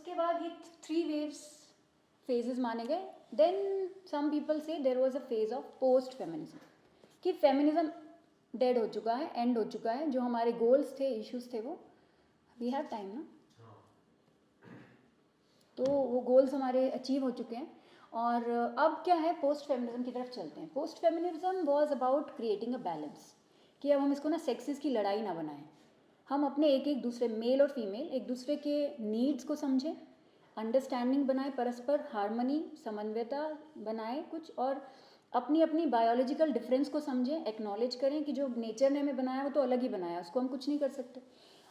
उसके बाद ये 3 वेव्स फेजेस माने गए. Then some people say there was a phase of post feminism, कि फेमिनिज्म डेड हो चुका है, एंड हो चुका है. जो हमारे गोल्स थे, इश्यूज थे, वो वी हैव टाइम ना, तो वो गोल्स हमारे अचीव हो चुके हैं. और अब क्या है, पोस्ट फेमिनिज्म की तरफ चलते हैं. Post feminism was about creating a balance, कि अब हम इसको ना सेक्सेस की लड़ाई ना बनाएं. हम अपने एक दूसरे, मेल और फीमेल, एक दूसरे के नीड्स को समझें, अंडरस्टैंडिंग बनाए, परस्पर हार्मनी, समन्वयता बनाए कुछ, और अपनी अपनी बायोलॉजिकल डिफरेंस को समझें, एक्नॉलेज करें कि जो नेचर ने हमें बनाया वो तो अलग ही बनाया, उसको हम कुछ नहीं कर सकते.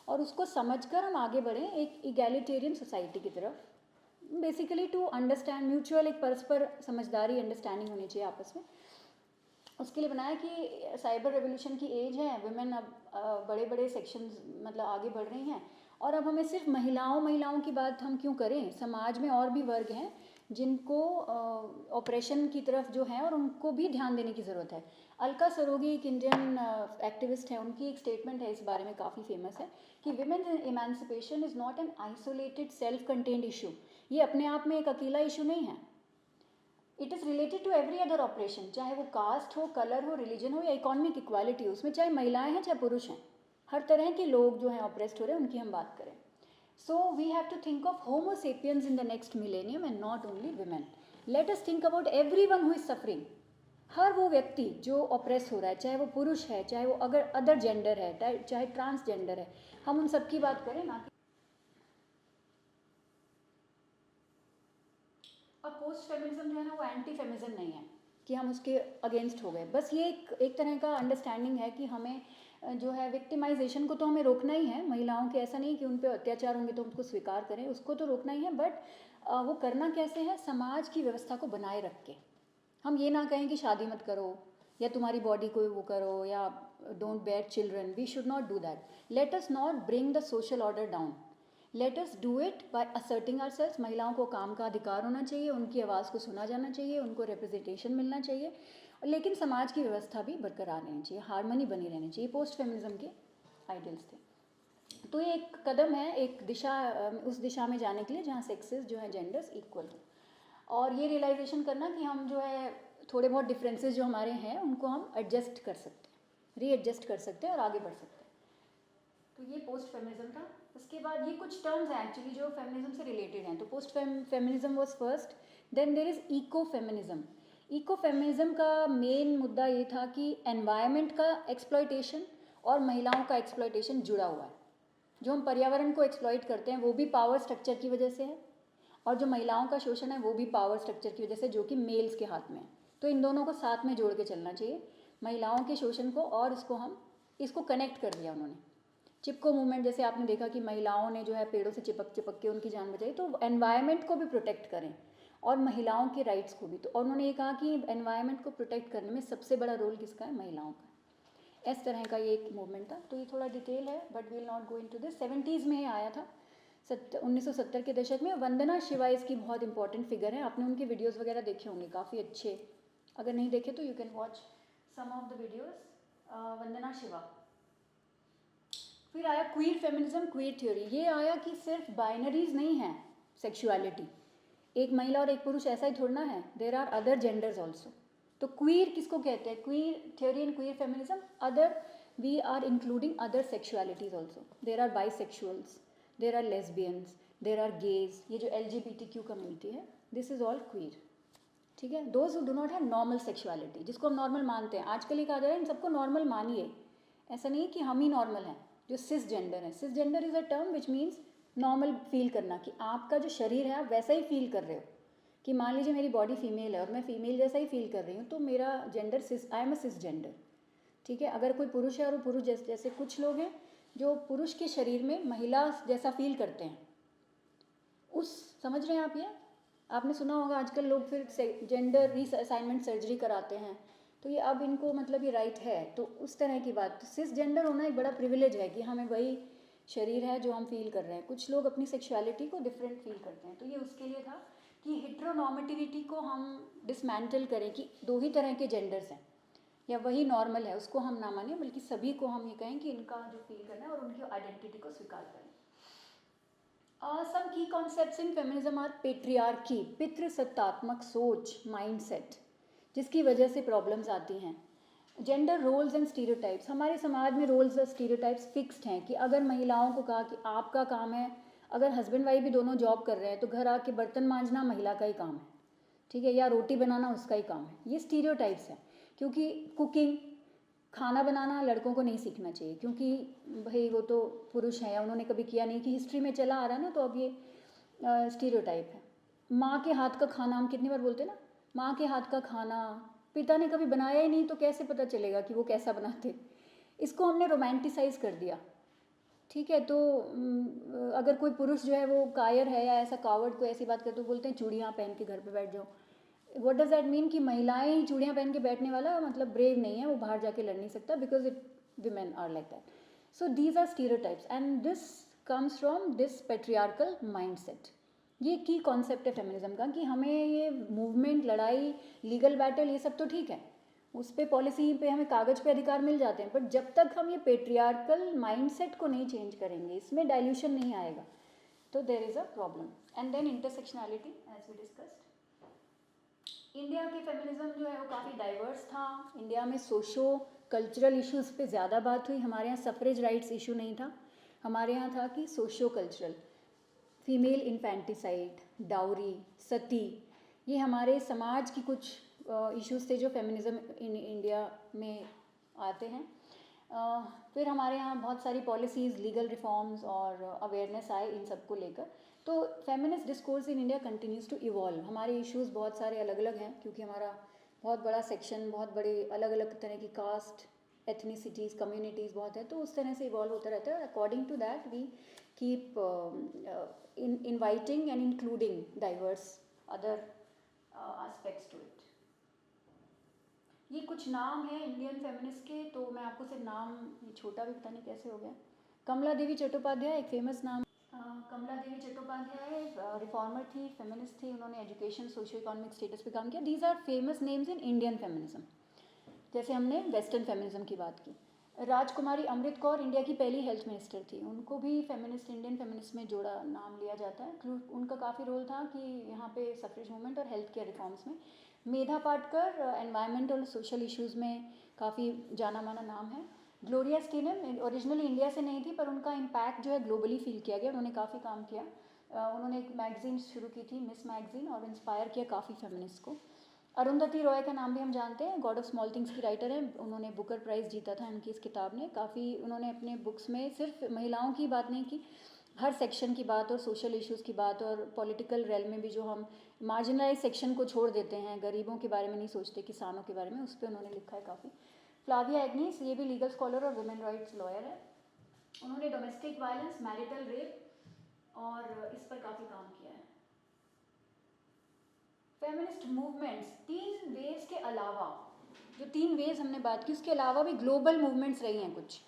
और उसको समझकर हम आगे बढ़ें एक इगैलिटेरियन सोसाइटी की तरफ. बेसिकली टू अंडरस्टैंड म्यूचुअल, एक परस्पर समझदारी, अंडरस्टैंडिंग होनी चाहिए आपस में. उसके लिए बनाया कि साइबर रेवोल्यूशन की एज है, वुमेन अब बड़े बड़े सेक्शंस मतलब आगे बढ़ रही हैं. और अब हमें सिर्फ महिलाओं की बात हम क्यों करें, समाज में और भी वर्ग हैं जिनको ऑपरेशन की तरफ जो है, और उनको भी ध्यान देने की ज़रूरत है. अलका सरोगी एक इंडियन एक्टिविस्ट है, उनकी एक स्टेटमेंट है इस बारे में, काफ़ी फेमस है, कि women emancipation is not an isolated self contained issue. ये अपने आप में एक अकेला इशू नहीं है. It is related to every other oppression, चाहे वो कास्ट हो, कलर हो, रिलीजन हो, या इकोनॉमिक इक्वालिटी हो. उसमें चाहे महिलाएं हैं चाहे पुरुष हैं, हर तरह के लोग जो हैं ऑपरेस्ड हो रहे हैं, उनकी हम बात करें. So we have to think of Homo sapiens in the next millennium and not only women. Let us think about everyone who is suffering. हर वो व्यक्ति जो ऑपरेस हो रहा है, चाहे वो पुरुष है, चाहे वो अगर अदर जेंडर है, चाहे ट्रांसजेंडर है, हम उन सबकी बात करें ना. अब पोस्ट फेमिनिज्म जो है ना, वो एंटी फेमिनिज्म नहीं है कि हम उसके अगेंस्ट हो गए. बस ये एक तरह का अंडरस्टैंडिंग है कि हमें जो है विक्टिमाइजेशन को तो हमें रोकना ही है. महिलाओं के ऐसा नहीं कि उन पर अत्याचार होंगे तो उनको स्वीकार करें, उसको तो रोकना ही है. बट वो करना कैसे है, समाज की व्यवस्था को बनाए रख के. हम ये ना कहें कि शादी मत करो, या तुम्हारी बॉडी को वो करो, या don't bear children. We should not do that. Let us not bring the social order down. Let us do it by asserting ourselves. महिलाओं को काम का अधिकार होना चाहिए, उनकी आवाज़ को सुना जाना चाहिए, उनको रिप्रेजेंटेशन मिलना चाहिए, लेकिन समाज की व्यवस्था भी बरकरार रहनी चाहिए, हार्मनी बनी रहनी चाहिए. पोस्ट फेमिनिज्म के आइडियल्स थे. तो ये एक कदम है, एक दिशा, उस दिशा में जाने के लिए जहाँ सेक्सेस जो है, जेंडर्स इक्वल हो. और ये रियलाइजेशन करना कि हम जो है थोड़े बहुत डिफरेंसेस जो हमारे हैं उनको हम एडजस्ट कर सकते हैं, रीएडजस्ट कर सकते हैं और आगे बढ़ सकते हैं. तो ये पोस्ट फेमिनिज्म था. उसके बाद ये कुछ टर्म्स हैं एक्चुअली जो फेमिनिज्म से रिलेटेड हैं. तो post feminism was first. Then there is eco feminism. Eco feminism का मेन मुद्दा ये था कि एनवायरनमेंट का एक्सप्लॉयटेशन और महिलाओं का एक्सप्लॉयटेशन जुड़ा हुआ है. जो हम पर्यावरण को एक्सप्लॉइट करते हैं वो भी पावर स्ट्रक्चर की वजह से है, और जो महिलाओं का शोषण है वो भी पावर स्ट्रक्चर की वजह से, जो कि मेल्स के हाथ में है. तो इन दोनों को साथ में जोड़ के चलना चाहिए, महिलाओं के शोषण को और इसको कनेक्ट कर दिया उन्होंने. चिपको मूवमेंट जैसे आपने देखा कि महिलाओं ने जो है पेड़ों से चिपक चिपक के उनकी जान बचाई. तो एनवायरनमेंट को भी प्रोटेक्ट करें और महिलाओं के राइट्स को भी. तो उन्होंने ये कहा कि एनवायरनमेंट को प्रोटेक्ट करने में सबसे बड़ा रोल किसका है, महिलाओं का. इस तरह का ये एक मूवमेंट था. तो ये थोड़ा डिटेल है but we will not go into this. 70s में आया था, 1970 के दशक में. वंदना शिवा इसकी बहुत इंपॉर्टेंट फिगर है. आपने उनके वीडियोस वगैरह देखे होंगे, काफ़ी अच्छे. अगर नहीं देखे तो you can watch some of the videos. Vandana Shiva. फिर आया क्वीर फेमिनिज्म, क्वीर थ्योरी. ये आया कि सिर्फ बाइनरीज नहीं है सेक्सुअलिटी, एक महिला और एक पुरुष ऐसा ही थोड़ा है, there are other genders also. तो क्वीर किसको कहते हैं, queer theory and queer feminism. Other, we are including other sexualities also. There are bisexuals, there are lesbians, there are gays. ये जो LGBTQ कम्युनिटी है, दिस इज ऑल क्वीर. ठीक है. Those who do not have normal sexuality, जिसको हम normal मानते हैं. आजकल ये कहा जा रहा है इन सबको नॉर्मल मानिए. ऐसा नहीं है कि हम ही नॉर्मल हैं. जो सिस जेंडर है, cisgender is a term which means normal feel करना, कि आपका जो शरीर है आप वैसा ही फील कर रहे हो. कि मान लीजिए मेरी बॉडी फीमेल है और मैं फीमेल जैसा ही फील कर रही हूँ, तो मेरा gender cis, I am a cisgender. ठीक है. अगर कोई पुरुष है और वो पुरुष जैसे कुछ लोग हैं जो पुरुष के शरीर में महिला जैसा फील करते हैं, उस, समझ रहे हैं आप. ये आपने सुना होगा आजकल लोग फिर जेंडर रीअसाइनमेंट सर्जरी कराते हैं. तो ये अब इनको मतलब ये राइट है. तो उस तरह की बात. सिस जेंडर होना एक बड़ा प्रिविलेज है कि हमें वही शरीर है जो हम फील कर रहे हैं. कुछ लोग अपनी सेक्सुअलिटी को डिफरेंट फील करते हैं. तो ये उसके लिए था कि हेट्रोनॉर्मेटिविटी को हम डिसमेंटल करें, कि दो ही तरह के जेंडर्स हैं या वही नॉर्मल है, उसको हम ना माने, बल्कि सभी को हम ये कहें कि इनका जो फील करना है और उनकी आइडेंटिटी को स्वीकार करें. Some key concepts in feminism are patriarchy, पितृसत्तात्मक सोच, माइंडसेट, जिसकी वजह से प्रॉब्लम्स आती हैं। जेंडर रोल्स एंड स्टीरियोटाइप्स, हमारे समाज में रोल्स और स्टीरियोटाइप्स फिक्स्ड हैं कि अगर महिलाओं को कहा कि आपका काम है, अगर हस्बैंड वाइफ भी दोनों जॉब कर रहे हैं तो घर आके बर्तन मांजना महिला का ही काम है, ठीक है, या रोटी बनाना उसका ही काम है। ये स्टीरियोटाइप्स हैं, क्योंकि कुकिंग, खाना बनाना लड़कों को नहीं सीखना चाहिए, क्योंकि भाई वो तो पुरुष हैं या उन्होंने कभी किया नहीं, कि हिस्ट्री में चला आ रहा है ना, तो अब ये स्टीरियोटाइप है। माँ के हाथ का खाना, हम कितनी बार बोलते हैं ना, माँ के हाथ का खाना पिता ने कभी बनाया ही नहीं तो कैसे पता चलेगा कि वो कैसा बनाते। इसको हमने रोमांटिसाइज कर दिया, ठीक है। तो अगर कोई पुरुष जो है वो कायर है या ऐसा कावर्ड को ऐसी बात करते, तो बोलते हैं चूड़ियाँ पहन के घर पे बैठ जाओ। व्हाट डज दैट मीन कि महिलाएं ही चूड़ियाँ पहन के बैठने वाला मतलब ब्रेव नहीं है, वो बाहर जाके लड़ नहीं सकता, because it women are like that. So these are stereotypes and this comes from this patriarchal mindset. ये की कॉन्सेप्ट है फेमिनिज्म का कि हमें ये मूवमेंट, लड़ाई, लीगल बैटल, ये सब तो ठीक है, उस पे पॉलिसी पे हमें कागज़ पे अधिकार मिल जाते हैं, बट जब तक हम ये पेट्रियार्कल माइंडसेट को नहीं चेंज करेंगे, इसमें डाइल्यूशन नहीं आएगा, तो there is a problem. And then intersectionality, as we discussed. India के फेमिनिज्म जो है वो काफ़ी डाइवर्स था। इंडिया में सोशो कल्चरल इश्यूज़ पे ज़्यादा बात हुई। हमारे यहाँ सफ्रेज राइट्स इशू नहीं था, हमारे यहाँ था कि socio cultural, female infanticide, dowry, sati, ये हमारे समाज की कुछ इश्यूज़ थे जो फेमिनिज्म इन इंडिया में आते हैं। फिर हमारे यहाँ बहुत सारी पॉलिसीज़, लीगल रिफॉर्म्स और अवेयरनेस आए इन सब को लेकर। तो feminist discourse in India continues to evolve. हमारे इश्यूज़ बहुत सारे अलग अलग हैं, क्योंकि हमारा बहुत बड़ा सेक्शन, बहुत बड़े अलग अलग तरह की कास्ट, एथनिसिटीज़, कम्युनिटीज़ बहुत है, तो उस तरह से इवॉल्व होता रहता है। According to that we keep inviting and including diverse other aspects to it. ये कुछ नाम है इंडियन फेमिनिस्ट के, तो मैं आपको सिर्फ नाम, ये छोटा भी पता नहीं कैसे हो गया। कमला देवी चट्टोपाध्याय एक फेमस नाम। कमला देवी चट्टोपाध्याय रिफॉर्मर थी, फेमिनिस्ट थी, उन्होंने एजुकेशन, सोशो इकोनॉमिक स्टेटस पे काम किया। These are famous names in Indian feminism. जैसे हमने वेस्टर्न फेमिनिज्म की बात की। राजकुमारी अमृत कौर इंडिया की पहली हेल्थ मिनिस्टर थी, उनको भी फेमिनिस्ट, इंडियन फेमिनिस्ट में जोड़ा नाम लिया जाता है। उनका काफ़ी रोल था कि यहाँ पे सफ्रेज मूवमेंट और हेल्थ केयर रिफॉर्म्स में। Medha Patkar environmental social issues में काफ़ी जाना माना नाम है। ग्लोरिया स्टीनम ओरिजिनली इंडिया से नहीं थी, पर उनका इम्पैक्ट जो है ग्लोबली फील किया गया, उन्होंने काफ़ी काम किया। उन्होंने एक मैगज़ीन शुरू की थी, मिस मैगज़ीन, और इंस्पायर किया काफ़ी फेमिनिस्ट को। अरुंधति रॉय का नाम भी हम जानते हैं, गॉड ऑफ स्मॉल थिंग्स की राइटर हैं, उन्होंने बुकर प्राइज़ जीता था उनकी इस किताब ने। काफ़ी उन्होंने अपने बुक्स में सिर्फ महिलाओं की बात नहीं की, हर सेक्शन की बात और सोशल इश्यूज़ की बात, और पॉलिटिकल रेल में भी जो हम मार्जिनलाइज सेक्शन को छोड़ देते हैं, गरीबों के बारे में नहीं सोचते, किसानों के बारे में, उस पर उन्होंने लिखा है काफ़ी। फ्लाविया एग्निस, ये भी लीगल स्कॉलर और वुमेन राइट्स लॉयर है। उन्होंने डोमेस्टिक वायलेंस, मैरिटल रेप और इस पर काफ़ी काम किया है। फेमिनिस्ट मूवमेंट्स तीन वेव्स के अलावा, जो तीन वेव्स हमने बात की, उसके अलावा भी ग्लोबल मूवमेंट्स रही हैं कुछ।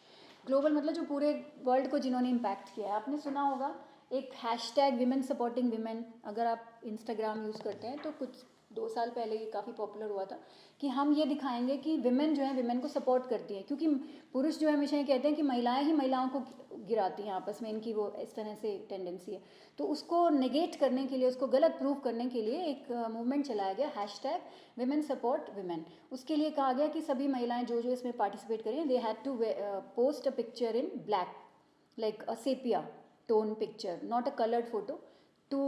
ग्लोबल मतलब जो पूरे वर्ल्ड को जिन्होंने इम्पैक्ट किया है। आपने सुना होगा एक हैशटैग विमेन सपोर्टिंग विमेन, अगर आप इंस्टाग्राम यूज़ करते हैं तो कुछ 2 साल पहले ये काफ़ी पॉपुलर हुआ था, कि हम ये दिखाएंगे कि विमेन जो है विमेन को सपोर्ट करती हैं, क्योंकि पुरुष जो है हमेशा ये कहते हैं कि महिलाएं ही महिलाओं को गिराती हैं आपस में, इनकी वो इस तरह से टेंडेंसी है। तो उसको नेगेट करने के लिए, उसको गलत प्रूव करने के लिए एक मूवमेंट चलाया गया, हैशटैग विमेन सपोर्ट विमेन। उसके लिए कहा गया कि सभी महिलाएं जो जो इसमें पार्टिसिपेट करें, they had to post a picture in black, like a sepia tone picture, not a coloured photo, to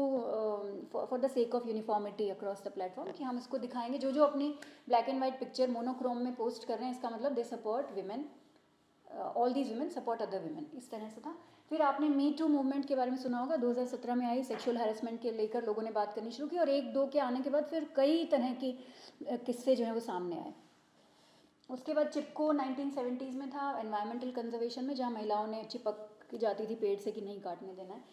for the sake of uniformity across the platform, कि हम इसको दिखाएंगे जो जो अपनी black and white picture monochrome में post कर रहे हैं, इसका मतलब they support women, all these women support other women, इस तरह से था। फिर आपने मी टू मूवमेंट के बारे में सुना होगा, 2017 में आई, सेक्सुअल हैरेसमेंट के लेकर लोगों ने बात करनी शुरू की, और 1-2 के आने के बाद फिर कई तरह की किस्से जो हैं वो सामने आए। उसके बाद चिपको 1970s में था, एनवायरमेंटल कंजर्वेशन में, जहाँ महिलाओं ने चिपक जाती थी पेड़ से कि नहीं काटने देना है।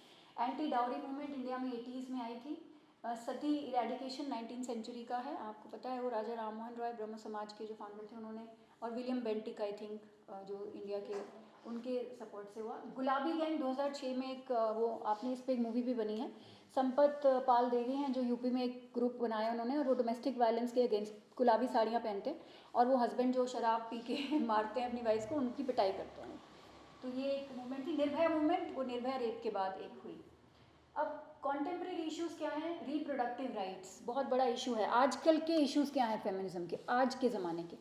एंटी डाउरी मूवमेंट इंडिया में 80s में आई थी। सती इरेडिकेशन 19th सेंचुरी का है, आपको पता है, वो राजा राम मोहन रॉय ब्रह्म समाज के जो फाउंडर थे उन्होंने, और विलियम बेंटिक आई थिंक, जो इंडिया के, उनके सपोर्ट से हुआ। गुलाबी गैंग 2006 में एक वो, आपने इस पर एक मूवी भी बनी है, संपत पाल देवी हैं जो यूपी में एक ग्रुप बनाया उन्होंने, और वो डोमेस्टिक वायलेंस के अगेंस्ट गुलाबी साड़ियाँ पहनते हैं, और वो हस्बैंड जो शराब पी के मारते हैं अपनी वाइफ को, उनकी पिटाई करते हैं। तो ये एक मूवमेंट थी। निर्भया मूवमेंट, वो निर्भया रेप के बाद एक हुई। अब कॉन्टेम्प्रेरी इश्यूज़ क्या हैं? रिप्रोडक्टिव राइट्स बहुत बड़ा इशू है। आजकल के इश्यूज़ क्या हैं फेमिनिज्म के, आज के ज़माने के?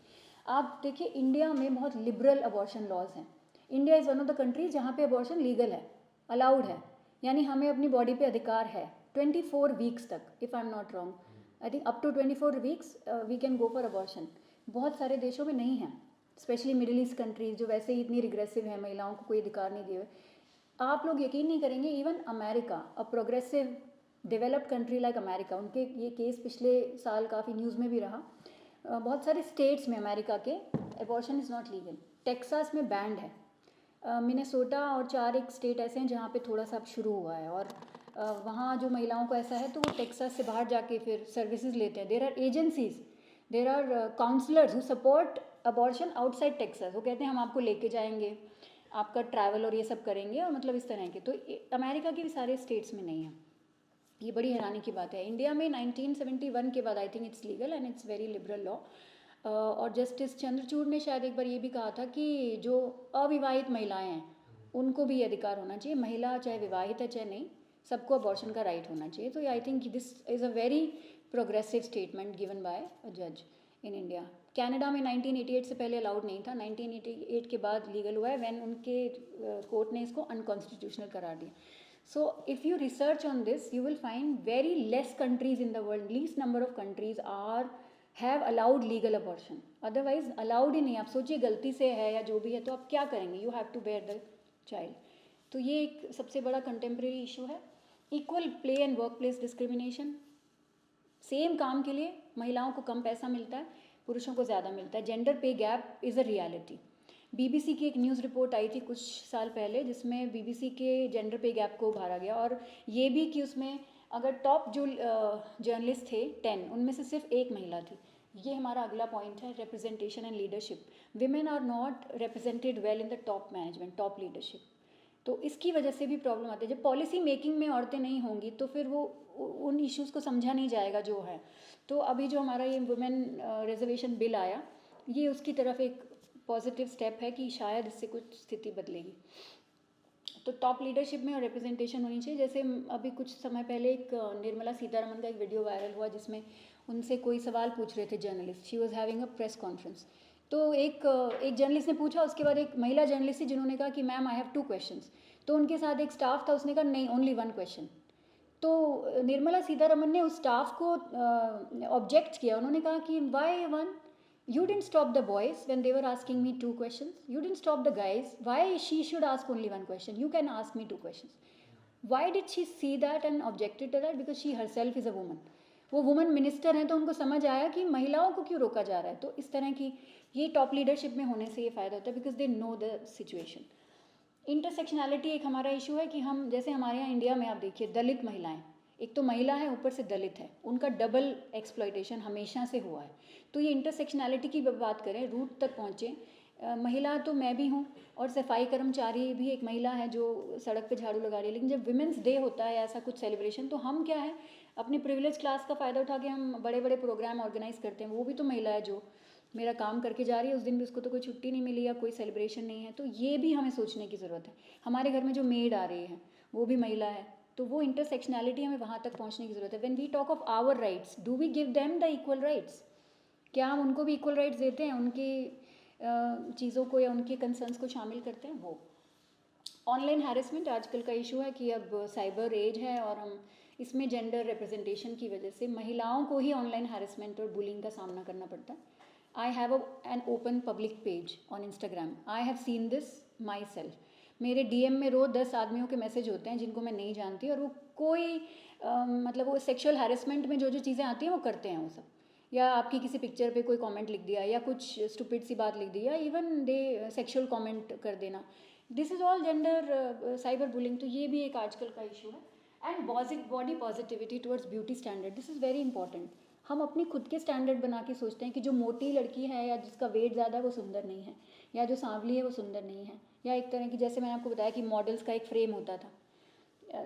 आप देखिए इंडिया में बहुत लिबरल अबॉर्शन लॉज हैं। India is one of the countries जहाँ पे अबॉर्शन लीगल है, अलाउड है, यानी हमें अपनी बॉडी पे अधिकार है 24 वीक्स तक, if I am not wrong, I think up to 24 weeks we can go for abortion. बहुत सारे देशों में नहीं है, स्पेशली मिडिल ईस्ट कंट्रीज जो वैसे ही इतनी रिग्रेसिव है, महिलाओं को कोई अधिकार नहीं दिए हुए। आप लोग यकीन नहीं करेंगे, even America, a progressive developed country like America, उनके ये केस पिछले साल काफ़ी न्यूज़ में भी रहा। बहुत सारे स्टेट्स में अमेरिका के abortion is not legal. Texas में बैंड है, मिनेसोटा और 4 एक स्टेट ऐसे हैं जहाँ पे थोड़ा सा अब शुरू हुआ है, और वहाँ जो महिलाओं को ऐसा है तो वो टेक्सास से बाहर जाके फिर सर्विसेज लेते हैं। There are agencies, there are counsellors who support abortion outside Texas. वो कहते हैं हम आपको लेके जाएंगे, आपका ट्रैवल और ये सब करेंगे, और मतलब इस तरह के। तो अमेरिका के भी सारे स्टेट्स में नहीं है, ये बड़ी हैरानी की बात है। इंडिया में 1971 के बाद I think it's legal and it's very liberal law. और जस्टिस चंद्रचूड़ ने शायद एक बार ये भी कहा था कि जो अविवाहित महिलाएं हैं उनको भी ये अधिकार होना चाहिए, महिला चाहे विवाहित है चाहे नहीं, सबको अबॉर्शन का राइट होना चाहिए। तो I think this is a very progressive statement given by a जज इन इंडिया। कनाडा में 1988 से पहले अलाउड नहीं था, 1988 के बाद लीगल हुआ है, व्हेन उनके कोर्ट ने इसको अनकॉन्स्टिट्यूशनल करार दिया। So if you research on this, you will find very less countries in the world, least number of countries have allowed legal abortion. Otherwise allowed ही नहीं। आप सोचिए गलती से है या जो भी है तो आप क्या करेंगे? You have to bear the child. तो ये एक सबसे बड़ा कंटेम्प्रेरी इशू है। Equal play and work place discrimination, same काम के लिए महिलाओं को कम पैसा मिलता है, पुरुषों को ज़्यादा मिलता है। जेंडर पे gap is a reality. BBC की एक न्यूज़ रिपोर्ट आई थी कुछ साल पहले जिसमें बीबीसी के जेंडर पे गैप को उभारा गया, और ये भी कि उसमें अगर टॉप जो जर्नलिस्ट थे 10, उनमें से सिर्फ एक महिला थी। ये हमारा अगला पॉइंट है, representation and leadership. Women are not represented well in the top management, top leadership. तो इसकी वजह से भी प्रॉब्लम आती है। जब पॉलिसी मेकिंग में औरतें नहीं होंगी तो फिर वो उन इश्यूज़ को समझा नहीं जाएगा जो है। तो अभी जो हमारा ये वुमेन रिजर्वेशन बिल आया, ये उसकी तरफ एक पॉजिटिव स्टेप है कि शायद इससे कुछ स्थिति बदलेगी। तो टॉप लीडरशिप में और रिप्रेजेंटेशन होनी चाहिए। जैसे अभी कुछ समय पहले एक निर्मला सीतारमन का एक वीडियो वायरल हुआ जिसमें उनसे कोई सवाल पूछ रहे थे journalist, she was having a press conference. तो एक जर्नलिस्ट ने पूछा, उसके बाद एक महिला जर्नलिस्ट थी जिन्होंने कहा कि मैम आई हैव 2 क्वेश्चंस। तो उनके साथ एक स्टाफ था, उसने कहा नहीं ओनली 1 क्वेश्चन। तो निर्मला सीतारमन ने उस स्टाफ को ऑब्जेक्ट किया, उन्होंने कहा कि Y 1, you didn't stop the boys when they were asking me 2 questions, you didn't stop the guys, why she should ask only 1 question, you can ask me 2 questions. Why did she see that and objected to that? Because she herself is a woman. वो women minister हैं तो उनको समझ आया कि महिलाओं को क्यों रोका जा रहा है। तो इस तरह की ये टॉप लीडरशिप में होने से ये फ़ायदा होता है, because they know the situation. Intersectionality एक हमारा इशू है कि हम जैसे हमारे यहाँ इंडिया में आप देखिए दलित महिलाएं, एक तो महिला है ऊपर से दलित है, उनका डबल एक्सप्लॉयटेशन हमेशा से हुआ है। तो ये इंटरसेक्शनैलिटी की बात करें, रूट तक पहुँचे। महिला तो मैं भी हूँ और सफाई कर्मचारी भी एक महिला है जो सड़क पे झाड़ू लगा रही है, लेकिन जब विमेंस डे होता है ऐसा कुछ सेलिब्रेशन, तो हम क्या है अपनी प्रिविलेज क्लास का फ़ायदा उठा के हम बड़े बड़े प्रोग्राम ऑर्गेनाइज़ करते हैं। वो भी तो महिला है जो मेरा काम करके जा रही है, उस दिन भी उसको तो कोई छुट्टी नहीं मिली या कोई सेलिब्रेशन नहीं है। तो ये भी हमें सोचने की ज़रूरत है। हमारे घर में जो मेड आ रही है वो भी महिला है, तो वो इंटरसेक्शनैलिटी हमें वहाँ तक पहुँचने की ज़रूरत है। When we talk of our rights, do we give them the equal rights? क्या हम उनको भी इक्वल राइट्स देते हैं? उनकी चीज़ों को या उनके कंसर्न्स को शामिल करते हैं? वो ऑनलाइन हैरेसमेंट आजकल का इशू है कि अब साइबर एज है और हम इसमें जेंडर रिप्रेजेंटेशन की वजह से महिलाओं को ही ऑनलाइन हैरेसमेंट और बुलिंग का सामना करना पड़ता है। I have an open public page on Instagram, I have seen this my self. मेरे डीएम में रोज़ 10 आदमियों के मैसेज होते हैं जिनको मैं नहीं जानती, और वो कोई मतलब वो सेक्शुअल हैरेसमेंट में जो जो चीज़ें आती हैं वो करते हैं वो सब, या आपकी किसी पिक्चर पे कोई कमेंट लिख दिया या कुछ स्टूपिड सी बात लिख दी, या इवन दे सेक्शुअल कमेंट कर देना। This is all gender cyber bullying. तो ये भी एक आजकल का इशू है। And body positivity towards beauty standard, this is very important. हम अपनी खुद के स्टैंडर्ड बना के सोचते हैं कि जो मोटी लड़की है या जिसका वेट ज़्यादा है वो सुंदर नहीं है, या जो सांवली है वो सुंदर नहीं है, या एक तरह की जैसे मैंने आपको बताया कि मॉडल्स का एक फ्रेम होता था।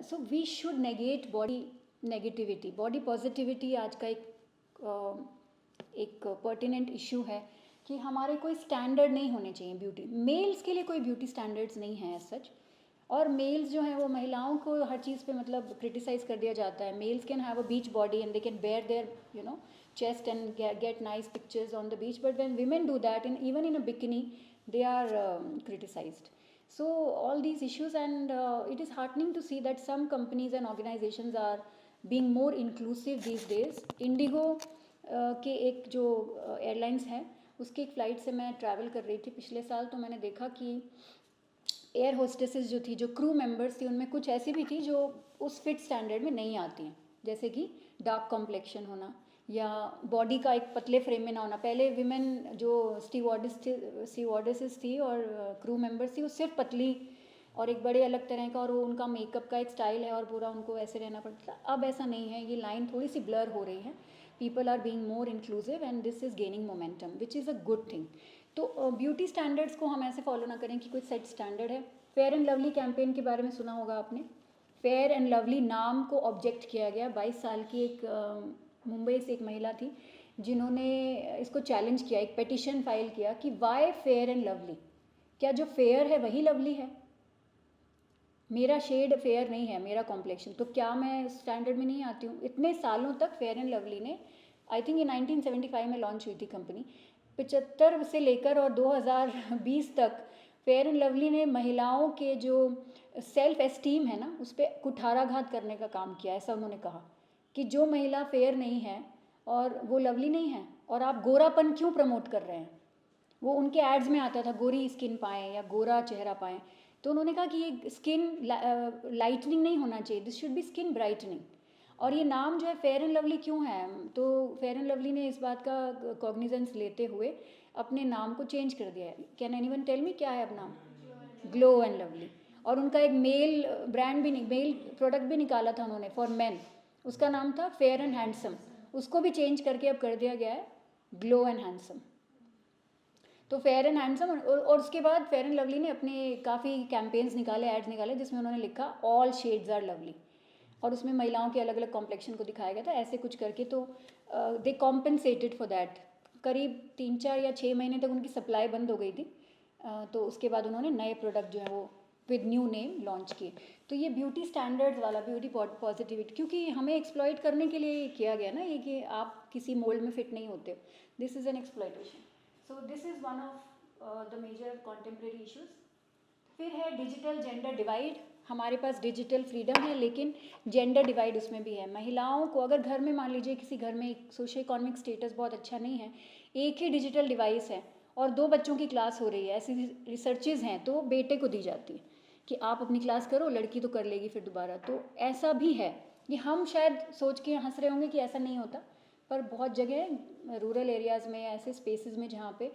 So we should negate body negativity. Body positivity आज का एक पर्टिनेंट इशू है कि हमारे कोई स्टैंडर्ड नहीं होने चाहिए ब्यूटी। मेल्स के लिए कोई ब्यूटी स्टैंडर्ड्स नहीं है एज सच। और मेल्स जो हैं वो महिलाओं को हर चीज़ पे मतलब क्रिटिसाइज कर दिया जाता है. Males can have a beach body and they can bare their chest and get nice pictures on the beach, but when women do that even in a bikini, they are criticized. So all these issues, and it is heartening to see that some companies and organizations are being more inclusive these days. Indigo के एक जो airlines है उसकी एक flight से मैं travel कर रही थी पिछले साल, तो मैंने देखा कि एयर होस्टेसेस जो थी, जो क्रू मेंबर्स थी, उनमें कुछ ऐसी भी थी जो उस फिट स्टैंडर्ड में नहीं आती हैं, जैसे कि डार्क कॉम्प्लेक्शन होना या बॉडी का एक पतले फ्रेम में ना होना. पहले विमेन जो स्टीवर्डेसेस थी और क्रू मेंबर्स थी वो सिर्फ पतली और एक बड़े अलग तरह का, और वो उनका मेकअप का एक स्टाइल है और पूरा उनको ऐसे रहना पड़ता था. अब ऐसा नहीं है, ये लाइन थोड़ी सी ब्लर हो रही है. People are being more inclusive and this is gaining momentum which is a good thing. तो ब्यूटी स्टैंडर्ड्स को हम ऐसे फॉलो ना करें कि कोई सेट स्टैंडर्ड है. फेयर एंड लवली कैंपेन के बारे में सुना होगा आपने. फेयर एंड लवली नाम को ऑब्जेक्ट किया गया. 22 साल की एक मुंबई से एक महिला थी जिन्होंने इसको चैलेंज किया, एक पेटिशन फाइल किया कि वाई फेयर एंड लवली, क्या जो फेयर है वही लवली है? मेरा शेड फेयर नहीं है, मेरा कॉम्प्लेक्शन, तो क्या मैं स्टैंडर्ड में नहीं आती हूँ? इतने सालों तक फेयर एंड लवली ने, आई थिंक ये 1975 में लॉन्च हुई थी कंपनी, 75 से लेकर और 2020 तक फेयर एंड लवली ने महिलाओं के जो सेल्फ एस्टीम है ना, उस पर कुठाराघात करने का काम किया. ऐसा उन्होंने कहा कि जो महिला फेयर नहीं है और वो लवली नहीं है, और आप गोरापन क्यों प्रमोट कर रहे हैं? वो उनके एड्स में आता था गोरी स्किन पाएँ या गोरा चेहरा पाएँ. तो उन्होंने कहा कि ये स्किन लाइटनिंग नहीं होना चाहिए, this should be skin brightening. और ये नाम जो है फेयर एंड लवली क्यों है? तो फेयर एंड लवली ने इस बात का कॉग्निजेंस लेते हुए अपने नाम को चेंज कर दिया है. कैन एनीवन टेल मी क्या है अब नाम? Glow and lovely. और उनका एक मेल ब्रांड भी, मेल प्रोडक्ट भी निकाला था उन्होंने फॉर मेन, उसका नाम था फेयर एंड हैंडसम. उसको भी चेंज करके अब कर दिया गया है ग्लो एंड हैंडसम. तो फेयर एंड हैंडसम, और उसके बाद फेयर एंड लवली ने अपने काफ़ी कैंपेन्स निकाले, एड्स निकाले, जिसमें उन्होंने लिखा ऑल शेड्स आर लवली, और उसमें महिलाओं के अलग अलग कॉम्प्लेक्शन को दिखाया गया था ऐसे कुछ करके. तो दे कॉम्पनसेटेड फॉर दैट. करीब 3-4 या 6 महीने तक उनकी सप्लाई बंद हो गई थी. तो उसके बाद उन्होंने नए प्रोडक्ट जो है वो विद न्यू नेम लॉन्च किए. तो ये ब्यूटी स्टैंडर्ड्स वाला, ब्यूटी पॉजिटिविटी, क्योंकि हमें एक्सप्लॉइट करने के लिए किया गया ना ये, कि आप किसी मोल्ड में फिट नहीं होते. This is an exploitation. So this is one of the major contemporary issues. फिर है डिजिटल जेंडर डिवाइड. हमारे पास डिजिटल फ्रीडम है लेकिन जेंडर डिवाइड उसमें भी है. महिलाओं को अगर घर में, मान लीजिए किसी घर में सोशो इकोनॉमिक स्टेटस बहुत अच्छा नहीं है, एक ही डिजिटल डिवाइस है और 2 बच्चों की क्लास हो रही है, ऐसी रिसर्चेज हैं, तो बेटे को दी जाती है कि आप अपनी क्लास करो, लड़की तो कर लेगी फिर दोबारा. तो ऐसा भी है. ये हम शायद सोच के हंस रहे होंगे कि ऐसा नहीं होता, पर बहुत जगह रूरल एरियाज़ में, ऐसे स्पेसेस में जहाँ पे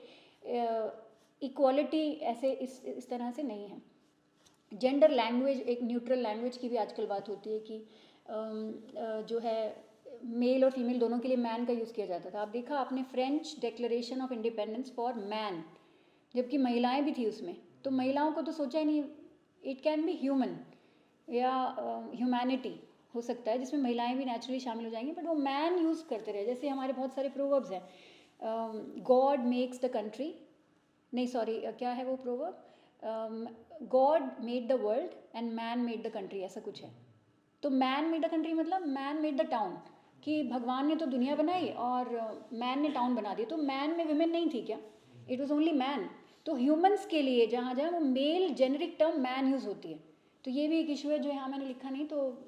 इक्वालिटी ऐसे इस तरह से नहीं है. जेंडर लैंग्वेज, एक न्यूट्रल लैंग्वेज की भी आजकल बात होती है कि जो है मेल और फीमेल दोनों के लिए मैन का यूज़ किया जाता था. आप देखा आपने French declaration of independence for man, जबकि महिलाएं भी थी उसमें, तो महिलाओं को तो सोचा ही नहीं. इट कैन बी ह्यूमन या ह्यूमैनिटी हो सकता है जिसमें महिलाएं भी नेचुरली शामिल हो जाएंगी, बट वो मैन यूज़ करते रहे. जैसे हमारे बहुत सारे प्रोवर्ब्स हैं, गॉड मेक्स द कंट्री, नहीं सॉरी, क्या है वो proverb, God made the world and man made the country, ऐसा कुछ है. तो मैन मेड द कंट्री मतलब मैन मेड द टाउन, कि भगवान ने तो दुनिया बनाई और मैन ने टाउन बना दिया. तो मैन में विमेन नहीं थी क्या? It was only man. तो ह्यूमंस के लिए जहाँ जहाँ वो male generic term man use होती है. तो ये भी एक इशू है जो यहाँ मैंने लिखा नहीं. तो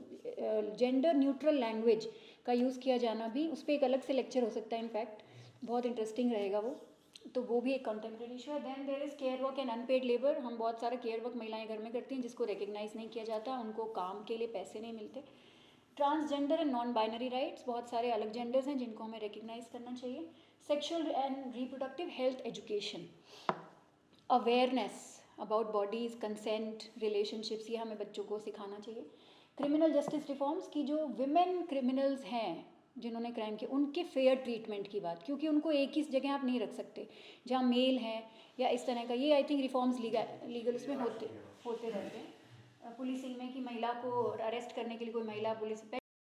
जेंडर न्यूट्रल लैंग्वेज का यूज़ किया जाना भी, उस पर एक अलग से लेक्चर हो सकता है, इनफैक्ट बहुत इंटरेस्टिंग रहेगा वो. तो वो भी एक कंटेम्प्रेरी इशू है. Then there is care work and unpaid labour. हम बहुत सारा केयर वर्क महिलाएं घर में करती हैं जिसको रिकग्नाइज़ नहीं किया जाता, उनको काम के लिए पैसे नहीं मिलते. Transgender and non binary rights, बहुत सारे अलग जेंडर्स हैं जिनको हमें रिकग्नाइज़ करना चाहिए. Sexual and reproductive health education, awareness about bodies, consent, relationships, ये हमें बच्चों को सिखाना चाहिए. क्रिमिनल जस्टिस रिफॉर्म्स की जो विमेन क्रिमिनल्स हैं जिन्होंने क्राइम किया, उनके फेयर ट्रीटमेंट की बात, क्योंकि उनको एक ही जगह आप नहीं रख सकते जहाँ मेल हैं या इस तरह का. ये आई थिंक रिफॉर्म्स लीगल उसमें होते रहते हैं. पुलिसिंग में कि महिला को अरेस्ट करने के लिए कोई महिला पुलिस